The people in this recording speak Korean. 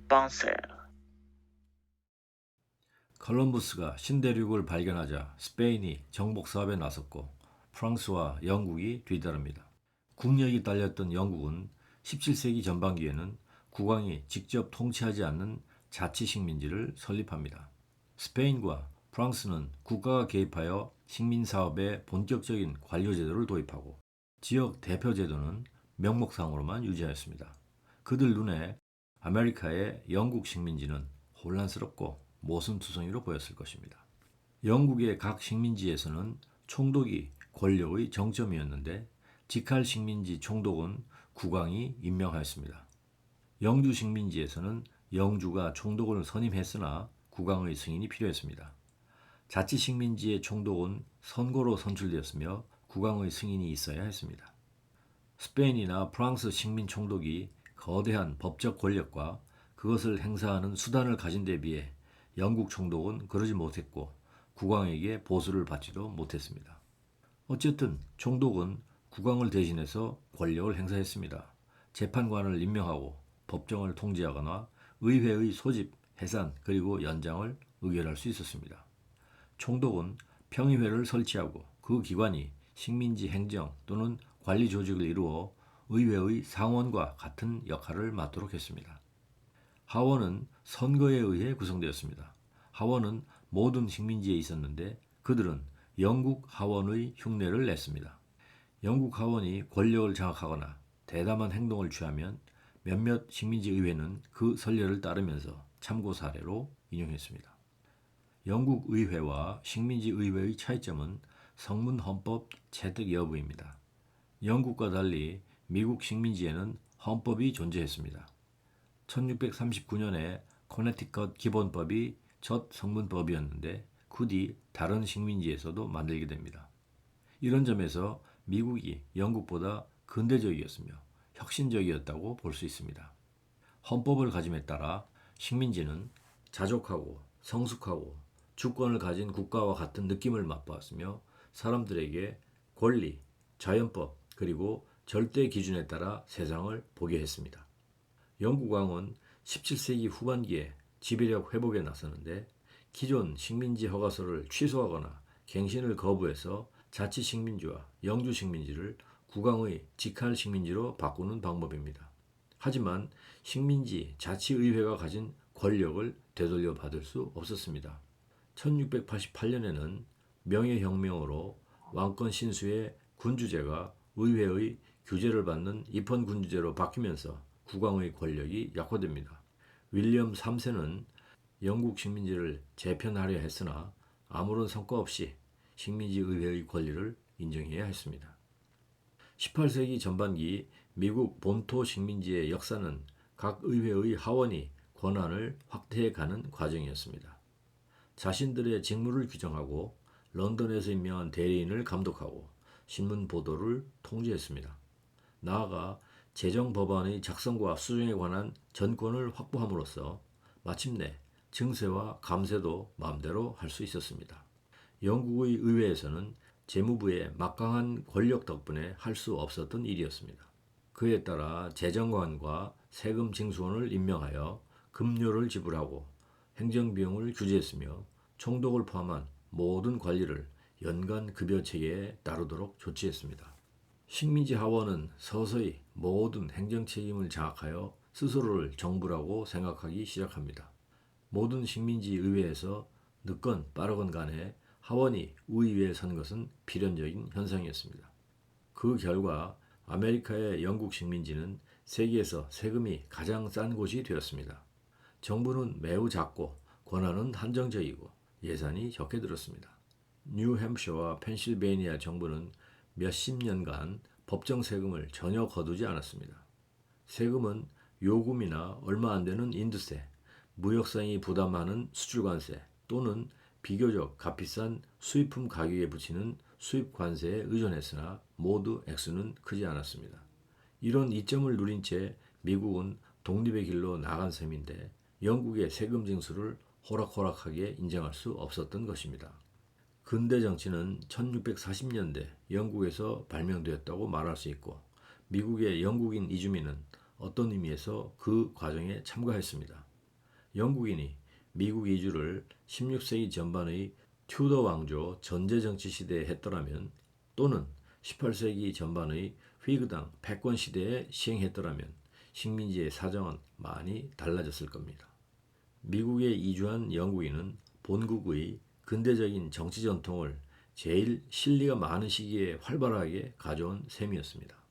Pensez. 컬럼버스가 신대륙을 발견하자 스페인이 정복 사업에 나섰고 프랑스와 영국이 뒤따릅니다. 국력이 딸렸던 영국은 17세기 전반기에는 국왕이 직접 통치하지 않는 자치 식민지를 설립합니다. 스페인과 프랑스는 국가가 개입하여 식민 사업에 본격적인 관료 제도를 도입하고 지역 대표 제도는 명목상으로만 유지하였습니다. 그들 눈에 아메리카의 영국 식민지는 혼란스럽고 모순투성이로 보였을 것입니다. 영국의 각 식민지에서는 총독이 권력의 정점이었는데 직할 식민지 총독은 국왕이 임명하였습니다. 영주 식민지에서는 영주가 총독을 선임했으나 국왕의 승인이 필요했습니다. 자치 식민지의 총독은 선거로 선출되었으며 국왕의 승인이 있어야 했습니다. 스페인이나 프랑스 식민 총독이 거대한 법적 권력과 그것을 행사하는 수단을 가진 데 비해 영국 총독은 그러지 못했고 국왕에게 보수를 받지도 못했습니다. 어쨌든 총독은 국왕을 대신해서 권력을 행사했습니다. 재판관을 임명하고 법정을 통제하거나 의회의 소집, 해산 그리고 연장을 의결할 수 있었습니다. 총독은 평의회를 설치하고 그 기관이 식민지 행정 또는 관리 조직을 이루어 의회의 상원과 같은 역할을 맡도록 했습니다. 하원은 선거에 의해 구성되었습니다. 하원은 모든 식민지에 있었는데 그들은 영국 하원의 흉내를 냈습니다. 영국 하원이 권력을 장악하거나 대담한 행동을 취하면 몇몇 식민지 의회는 그 선례를 따르면서 참고 사례로 인용했습니다. 영국 의회와 식민지 의회의 차이점은 성문 헌법 채택 여부입니다. 영국과 달리 미국 식민지에는 헌법이 존재했습니다. 1639년에 코네티컷 기본법이 첫 성문법이었는데 그 뒤 다른 식민지에서도 만들게 됩니다. 이런 점에서 미국이 영국보다 근대적이었으며 혁신적이었다고 볼 수 있습니다. 헌법을 가짐에 따라 식민지는 자족하고 성숙하고 주권을 가진 국가와 같은 느낌을 맛보았으며 사람들에게 권리, 자연법 그리고 절대 기준에 따라 세상을 보게 했습니다. 영국 왕은 17세기 후반기에 지배력 회복에 나서는데 기존 식민지 허가서를 취소하거나 갱신을 거부해서 자치 식민지와 영주 식민지를 국왕의 직할 식민지로 바꾸는 방법입니다. 하지만 식민지 자치의회가 가진 권력을 되돌려 받을 수 없었습니다. 1688년에는 명예혁명으로 왕권 신수의 군주제가 의회의 규제를 받는 입헌군주제로 바뀌면서 국왕의 권력이 약화됩니다. 윌리엄 3세는 영국 식민지를 재편하려 했으나 아무런 성과 없이 식민지 의회의 권리를 인정해야 했습니다. 18세기 전반기 미국 본토 식민지의 역사는 각 의회의 하원이 권한을 확대해가는 과정이었습니다. 자신들의 직무를 규정하고 런던에서 임명한 대리인을 감독하고 신문 보도를 통제했습니다. 나아가 재정 법안의 작성과 수정에 관한 전권을 확보함으로써 마침내 증세와 감세도 마음대로 할 수 있었습니다. 영국의 의회에서는 재무부의 막강한 권력 덕분에 할 수 없었던 일이었습니다. 그에 따라 재정관과 세금 징수원을 임명하여 급료를 지불하고 행정비용을 규제했으며 총독을 포함한 모든 관리를 연간 급여 체계에 따르도록 조치했습니다. 식민지 하원은 서서히 모든 행정 책임을 장악하여 스스로를 정부라고 생각하기 시작합니다. 모든 식민지 의회에서 늦건 빠르건 간에 하원이 우위에 선 것은 필연적인 현상이었습니다. 그 결과 아메리카의 영국 식민지는 세계에서 세금이 가장 싼 곳이 되었습니다. 정부는 매우 작고 권한은 한정적이고 예산이 적게 들었습니다. 뉴햄셔와 펜실베이니아 정부는 몇십 년간 법정 세금을 전혀 거두지 않았습니다. 세금은 요금이나 얼마 안 되는 인두세, 무역상이 부담하는 수출관세 또는 비교적 값비싼 수입품 가격에 붙이는 수입관세에 의존했으나 모두 액수는 크지 않았습니다. 이런 이점을 누린 채 미국은 독립의 길로 나간 셈인데 영국의 세금 징수를 호락호락하게 인정할 수 없었던 것입니다. 근대 정치는 1640년대 영국에서 발명되었다고 말할 수 있고 미국의 영국인 이주민은 어떤 의미에서 그 과정에 참가했습니다. 영국인이 미국 이주를 16세기 전반의 튜더 왕조 전제 정치 시대에 했더라면, 또는 18세기 전반의 휘그당 패권 시대에 시행했더라면 식민지의 사정은 많이 달라졌을 겁니다. 미국에 이주한 영국인은 본국의 근대적인 정치 전통을 제일 실리가 많은 시기에 활발하게 가져온 셈이었습니다.